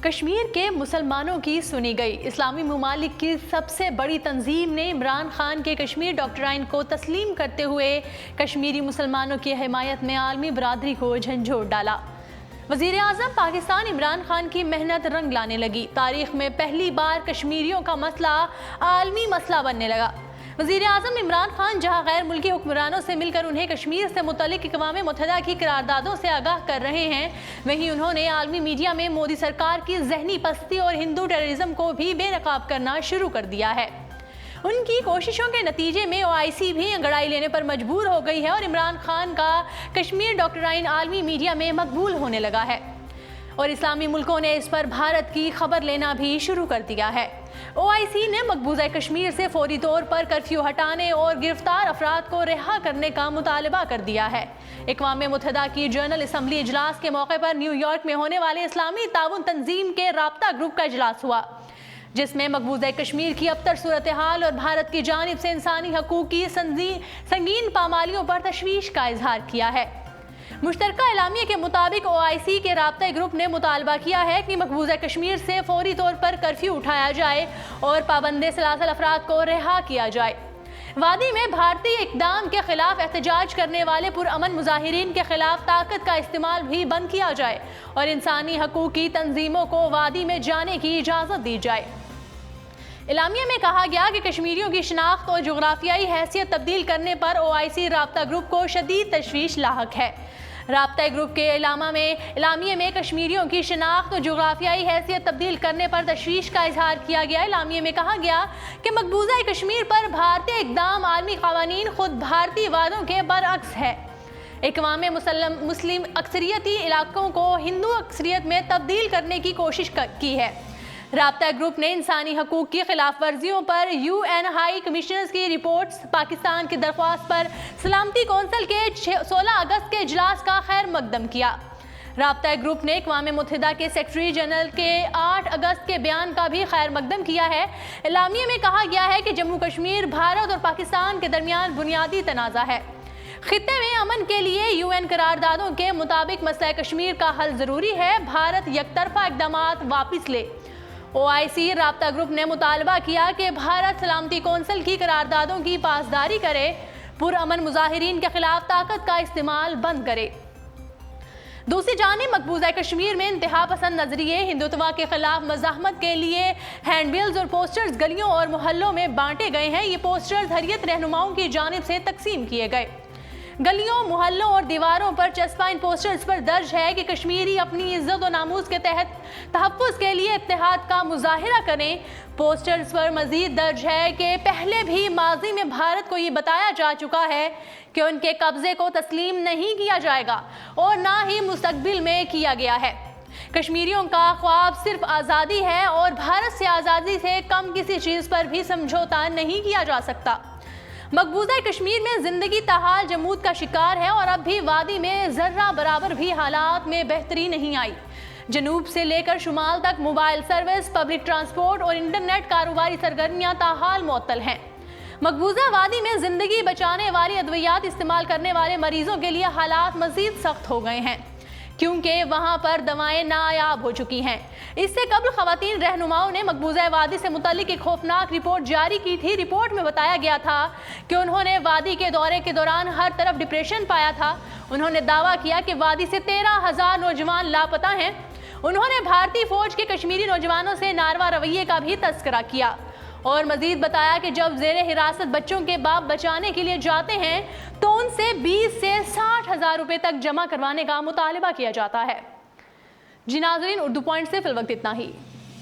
کشمیر کے مسلمانوں کی سنی گئی۔ اسلامی ممالک کی سب سے بڑی تنظیم نے عمران خان کے کشمیر ڈاکٹرائن کو تسلیم کرتے ہوئے کشمیری مسلمانوں کی حمایت میں عالمی برادری کو جھنجھوڑ ڈالا۔ وزیر اعظم پاکستان عمران خان کی محنت رنگ لانے لگی۔ تاریخ میں پہلی بار کشمیریوں کا مسئلہ عالمی مسئلہ بننے لگا۔ وزیر اعظم عمران خان جہاں غیر ملکی حکمرانوں سے مل کر انہیں کشمیر سے متعلق اقوام متحدہ کی قراردادوں سے آگاہ کر رہے ہیں، وہیں انہوں نے عالمی میڈیا میں مودی سرکار کی ذہنی پستی اور ہندو ٹیررزم کو بھی بے نقاب کرنا شروع کر دیا ہے۔ ان کی کوششوں کے نتیجے میں OIC بھی انگڑائی لینے پر مجبور ہو گئی ہے اور عمران خان کا کشمیر ڈاکٹرائن عالمی میڈیا میں مقبول ہونے لگا ہے، اور اسلامی ملکوں نے اس پر بھارت کی خبر لینا بھی شروع کر دیا ہے۔ OIC نے مقبوضہ کشمیر سے فوری طور پر کرفیو ہٹانے اور گرفتار افراد کو رہا کرنے کا مطالبہ کر دیا ہے۔ اقوام متحدہ کی جنرل اسمبلی اجلاس کے موقع پر نیو یارک میں ہونے والے اسلامی تعاون تنظیم کے رابطہ گروپ کا اجلاس ہوا، جس میں مقبوضہ کشمیر کی ابتر صورتحال اور بھارت کی جانب سے انسانی حقوق کی سنگین پامالیوں پر تشویش کا اظہار کیا ہے۔ مشترکہ اعلامیے کے مطابق OIC کے رابطہ گروپ نے مطالبہ کیا ہے کہ مقبوضہ کشمیر سے فوری طور پر کرفیو اٹھایا جائے اور پابند سلاسل افراد کو رہا کیا جائے۔ وادی میں بھارتی اقدام کے خلاف احتجاج کرنے والے پرامن مظاہرین کے خلاف طاقت کا استعمال بھی بند کیا جائے اور انسانی حقوق کی تنظیموں کو وادی میں جانے کی اجازت دی جائے۔ اعلامیے میں کہا گیا کہ کشمیریوں کی شناخت اور جغرافیائی حیثیت تبدیل کرنے پر OIC رابطہ گروپ کو شدید تشویش لاحق ہے۔ رابطہ گروپ کے اعلامیے میں کشمیریوں کی شناخت اور جغرافیائی حیثیت تبدیل کرنے پر تشویش کا اظہار کیا گیا۔ اعلامیے میں کہا گیا کہ مقبوضہ کشمیر پر بھارتی اقدام عالمی قوانین خود بھارتی وعدوں کے برعکس ہے۔ اقوام مسلم اکثریتی علاقوں کو ہندو اکثریت میں تبدیل کرنے کی کوشش کی ہے۔ رابطہ گروپ نے انسانی حقوق کی خلاف ورزیوں پر UN ہائی کمشنر کی رپورٹس، پاکستان کی درخواست پر سلامتی کونسل کے 16 اگست کے اجلاس کا خیر مقدم کیا۔ رابطہ گروپ نے اقوام متحدہ کے سیکرٹری جنرل کے 8 اگست کے بیان کا بھی خیر مقدم کیا ہے۔ اعلامیے میں کہا گیا ہے کہ جموں کشمیر بھارت اور پاکستان کے درمیان بنیادی تنازع ہے۔ خطے میں امن کے لیے UN قراردادوں کے مطابق مسئلہ کشمیر کا حل ضروری ہے۔ بھارت یک طرفہ اقدامات واپس لے۔ OIC رابطہ گروپ نے مطالبہ کیا کہ بھارت سلامتی کونسل کی قراردادوں کی پاسداری کرے، پرامن مظاہرین کے خلاف طاقت کا استعمال بند کرے۔ دوسری جانب مقبوضہ کشمیر میں انتہا پسند نظریے ہندوتوا کے خلاف مزاحمت کے لیے ہینڈ بلز اور پوسٹرز گلیوں اور محلوں میں بانٹے گئے ہیں۔ یہ پوسٹرز حریت رہنماؤں کی جانب سے تقسیم کیے گئے۔ گلیوں، محلوں اور دیواروں پر چسپاں ان پوسٹرز پر درج ہے کہ کشمیری اپنی عزت و ناموس کے تحت تحفظ کے لیے اتحاد کا مظاہرہ کریں۔ پوسٹرز پر مزید درج ہے کہ پہلے بھی ماضی میں بھارت کو یہ بتایا جا چکا ہے کہ ان کے قبضے کو تسلیم نہیں کیا جائے گا اور نہ ہی مستقبل میں کیا گیا ہے۔ کشمیریوں کا خواب صرف آزادی ہے اور بھارت سے آزادی سے کم کسی چیز پر بھی سمجھوتا نہیں کیا جا سکتا۔ مقبوضہ کشمیر میں زندگی تاحال جمود کا شکار ہے اور اب بھی وادی میں ذرہ برابر بھی حالات میں بہتری نہیں آئی۔ جنوب سے لے کر شمال تک موبائل سروس، پبلک ٹرانسپورٹ اور انٹرنیٹ کاروباری سرگرمیاں تاحال معطل ہیں۔ مقبوضہ وادی میں زندگی بچانے والی ادویات استعمال کرنے والے مریضوں کے لیے حالات مزید سخت ہو گئے ہیں، کیونکہ وہاں پر دوائیں نایاب ہو چکی ہیں۔ اس سے قبل خواتین رہنماؤں نے مقبوضہ وادی سے متعلق ایک خوفناک رپورٹ جاری کی تھی۔ رپورٹ میں بتایا گیا تھا کہ انہوں نے وادی کے دورے کے دوران ہر طرف ڈپریشن پایا تھا۔ انہوں نے دعویٰ کیا کہ وادی سے 13,000 نوجوان لاپتہ ہیں۔ انہوں نے بھارتی فوج کے کشمیری نوجوانوں سے ناروا رویے کا بھی تذکرہ کیا اور مزید بتایا کہ جب زیر حراست بچوں کے باپ بچانے کے لیے جاتے ہیں تو ان سے 20 سے 60,000 روپے تک جمع کروانے کا مطالبہ کیا جاتا ہے۔ جی ناظرین، اردو پوائنٹ سے فی الوقت اتنا ہی۔